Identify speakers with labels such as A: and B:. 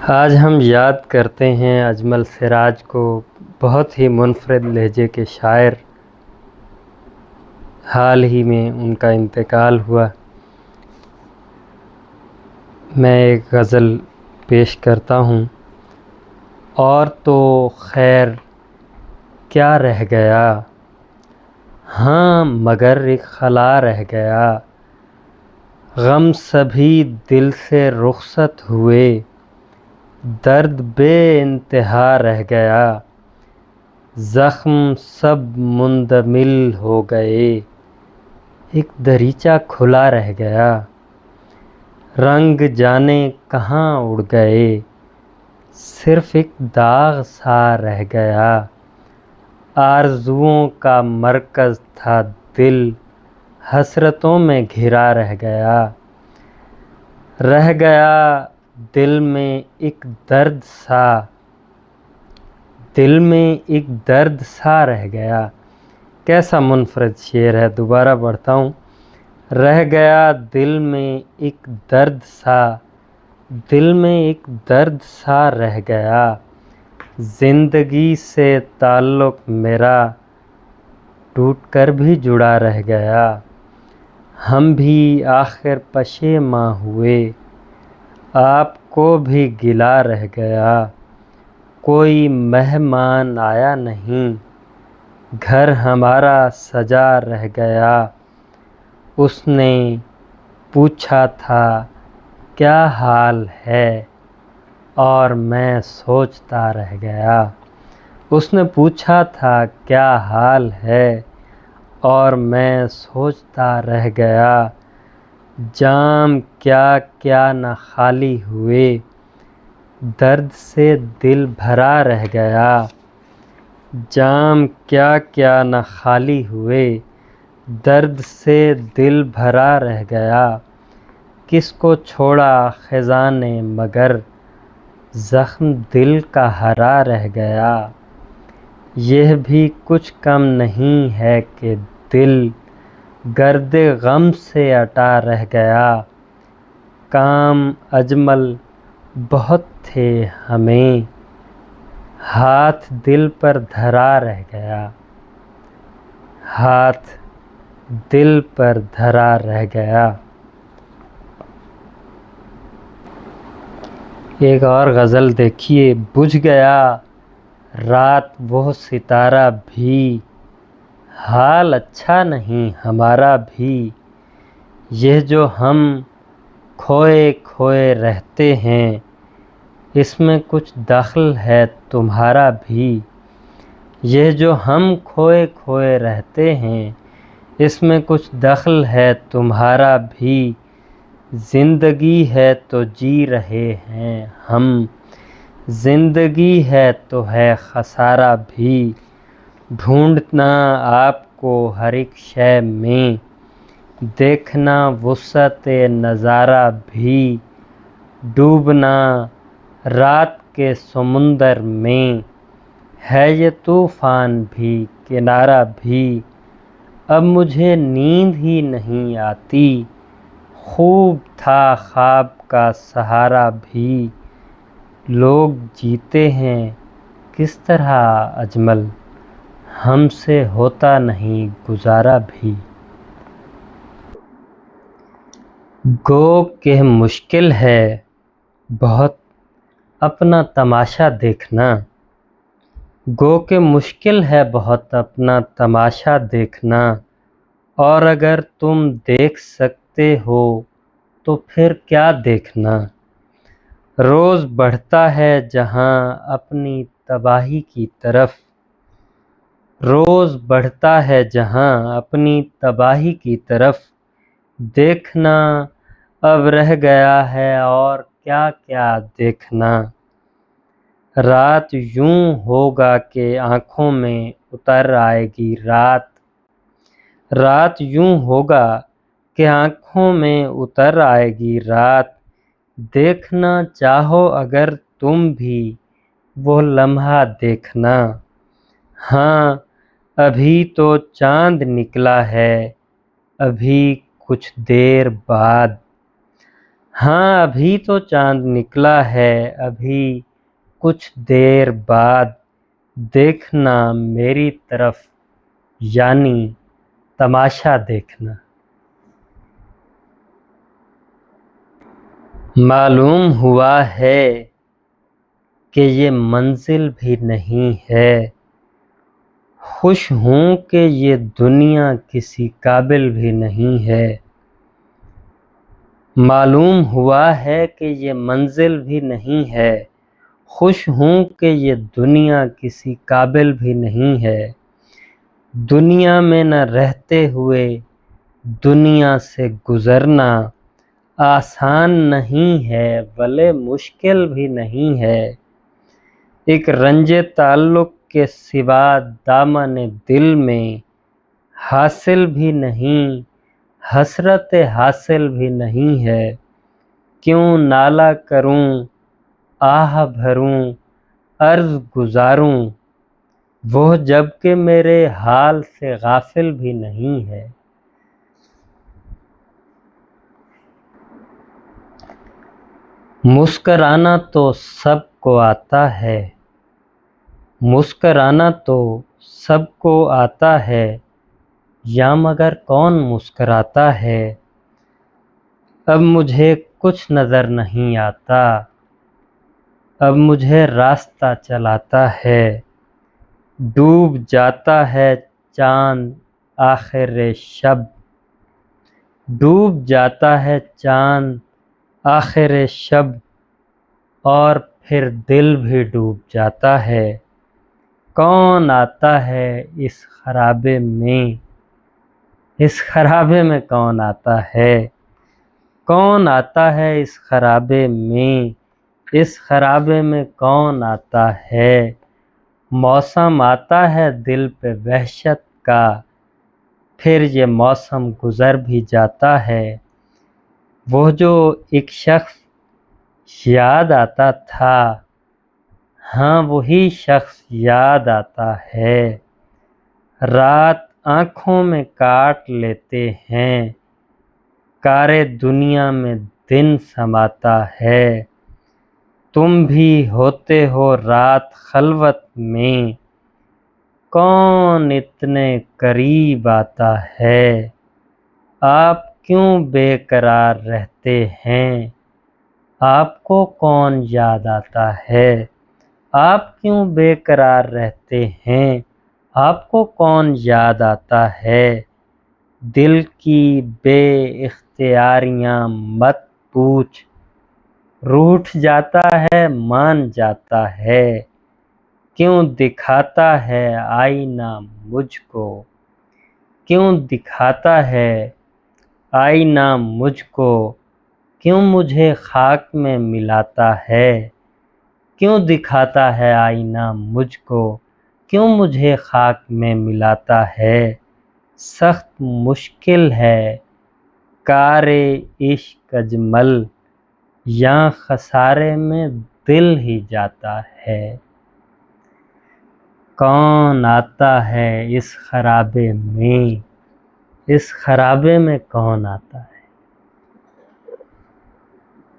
A: آج ہم یاد کرتے ہیں اجمل سراج کو، بہت ہی منفرد لہجے کے شاعر۔ حال ہی میں ان کا انتقال ہوا۔ میں ایک غزل پیش کرتا ہوں۔ اور تو خیر کیا رہ گیا، ہاں مگر ایک خلا رہ گیا۔ غم سبھی دل سے رخصت ہوئے، درد بے انتہا رہ گیا۔ زخم سب مندمل ہو گئے، ایک دریچہ کھلا رہ گیا۔ رنگ جانے کہاں اڑ گئے، صرف ایک داغ سا رہ گیا۔ آرزوؤں کا مرکز تھا دل، حسرتوں میں گھرا رہ گیا۔ رہ گیا دل میں ایک درد سا، دل میں ایک درد سا رہ گیا۔ کیسا منفرد شعر ہے، دوبارہ پڑھتا ہوں۔ رہ گیا دل میں ایک درد سا، دل میں ایک درد سا رہ گیا۔ زندگی سے تعلق میرا ٹوٹ کر بھی جڑا رہ گیا۔ ہم بھی آخر پشیماں ہوئے، آپ کو بھی گلہ رہ گیا۔ کوئی مہمان آیا نہیں، گھر ہمارا سجا رہ گیا۔ اس نے پوچھا تھا کیا حال ہے، اور میں سوچتا رہ گیا۔ اس نے پوچھا تھا کیا حال ہے، اور میں سوچتا رہ گیا۔ جام کیا کیا نہ خالی ہوئے، درد سے دل بھرا رہ گیا۔ جام کیا کیا نہ خالی ہوئے، درد سے دل بھرا رہ گیا۔ کس کو چھوڑا خزاں نے مگر، زخم دل کا ہرا رہ گیا۔ یہ بھی کچھ کم نہیں ہے کہ دل گرد غم سے اٹا رہ گیا۔ کام اجمل بہت تھے ہمیں، ہاتھ دل پر دھرا رہ گیا۔ ہاتھ دل پر دھرا رہ گیا۔ ایک اور غزل دیکھیے۔ بجھ گیا رات وہ ستارہ بھی، حال اچھا نہیں ہمارا بھی۔ یہ جو ہم کھوئے کھوئے رہتے ہیں، اس میں کچھ دخل ہے تمہارا بھی۔ یہ جو ہم کھوئے کھوئے رہتے ہیں، اس میں کچھ دخل ہے تمہارا بھی۔ زندگی ہے تو جی رہے ہیں ہم، زندگی ہے تو ہے خسارہ بھی۔ ڈھونڈنا آپ کو ہر ایک شے میں، دیکھنا وسعت نظارہ بھی۔ ڈوبنا رات کے سمندر میں، ہے یہ طوفان بھی کنارہ بھی۔ اب مجھے نیند ہی نہیں آتی، خوب تھا خواب کا سہارا بھی۔ لوگ جیتے ہیں کس طرح اجمل، ہم سے ہوتا نہیں گزارا بھی۔ گو کہ مشکل ہے بہت اپنا تماشا دیکھنا، گو کہ مشکل ہے بہت اپنا تماشا دیکھنا۔ اور اگر تم دیکھ سکتے ہو تو پھر کیا دیکھنا۔ روز بڑھتا ہے جہاں اپنی تباہی کی طرف، روز بڑھتا ہے جہاں اپنی تباہی کی طرف۔ دیکھنا اب رہ گیا ہے اور کیا کیا دیکھنا۔ رات یوں ہوگا کہ آنکھوں میں اتر آئے گی رات، رات یوں ہوگا کہ آنکھوں میں اتر آئے گی رات۔ دیکھنا چاہو اگر تم بھی وہ لمحہ دیکھنا، ہاں ابھی تو چاند نکلا ہے ابھی کچھ دیر بعد۔ ہاں ابھی تو چاند نکلا ہے، ابھی کچھ دیر بعد دیکھنا میری طرف، یعنی تماشا دیکھنا۔ معلوم ہوا ہے کہ یہ منزل بھی نہیں ہے، خوش ہوں کہ یہ دنیا کسی قابل بھی نہیں ہے۔ معلوم ہوا ہے کہ یہ منزل بھی نہیں ہے، خوش ہوں کہ یہ دنیا کسی قابل بھی نہیں ہے۔ دنیا میں نہ رہتے ہوئے دنیا سے گزرنا آسان نہیں ہے، بھلے مشکل بھی نہیں ہے۔ ایک رنج تعلق کے سوا دامن دل میں حاصل بھی نہیں، حسرت حاصل بھی نہیں ہے۔ کیوں نالہ کروں، آہ بھروں، عرض گزاروں، وہ جب کہ میرے حال سے غافل بھی نہیں ہے۔ مسکرانا تو سب کو آتا ہے، مسکرانا تو سب کو آتا ہے، یا مگر کون مسکراتا ہے۔ اب مجھے کچھ نظر نہیں آتا، اب مجھے راستہ چلاتا ہے۔ ڈوب جاتا ہے چاند آخر شب، ڈوب جاتا ہے چاند آخر شب، اور پھر دل بھی ڈوب جاتا ہے۔ کون آتا ہے اس خرابے میں، اس خرابے میں کون آتا ہے؟ کون آتا ہے اس خرابے میں، اس خرابے میں کون آتا ہے؟ موسم آتا ہے دل پہ وحشت کا، پھر یہ موسم گزر بھی جاتا ہے۔ وہ جو ایک شخص یاد آتا تھا، ہاں وہی شخص یاد آتا ہے۔ رات آنکھوں میں کاٹ لیتے ہیں، کار دنیا میں دن سماتا ہے۔ تم بھی ہوتے ہو رات خلوت میں، کون اتنے قریب آتا ہے؟ آپ کیوں بے قرار رہتے ہیں، آپ کو کون یاد آتا ہے؟ آپ کیوں بے قرار رہتے ہیں، آپ کو کون یاد آتا ہے؟ دل کی بے اختیاریاں مت پوچھ، روٹھ جاتا ہے مان جاتا ہے۔ کیوں دکھاتا ہے آئینہ مجھ کو، کیوں دکھاتا ہے آئینہ مجھ کو، کیوں مجھے خاک میں ملاتا ہے؟ کیوں دکھاتا ہے آئینہ مجھ کو، کیوں مجھے خاک میں ملاتا ہے؟ سخت مشکل ہے کار عشق اجمل، یاں خسارے میں دل ہی جاتا ہے۔ کون آتا ہے اس خرابے میں، اس خرابے میں کون آتا ہے؟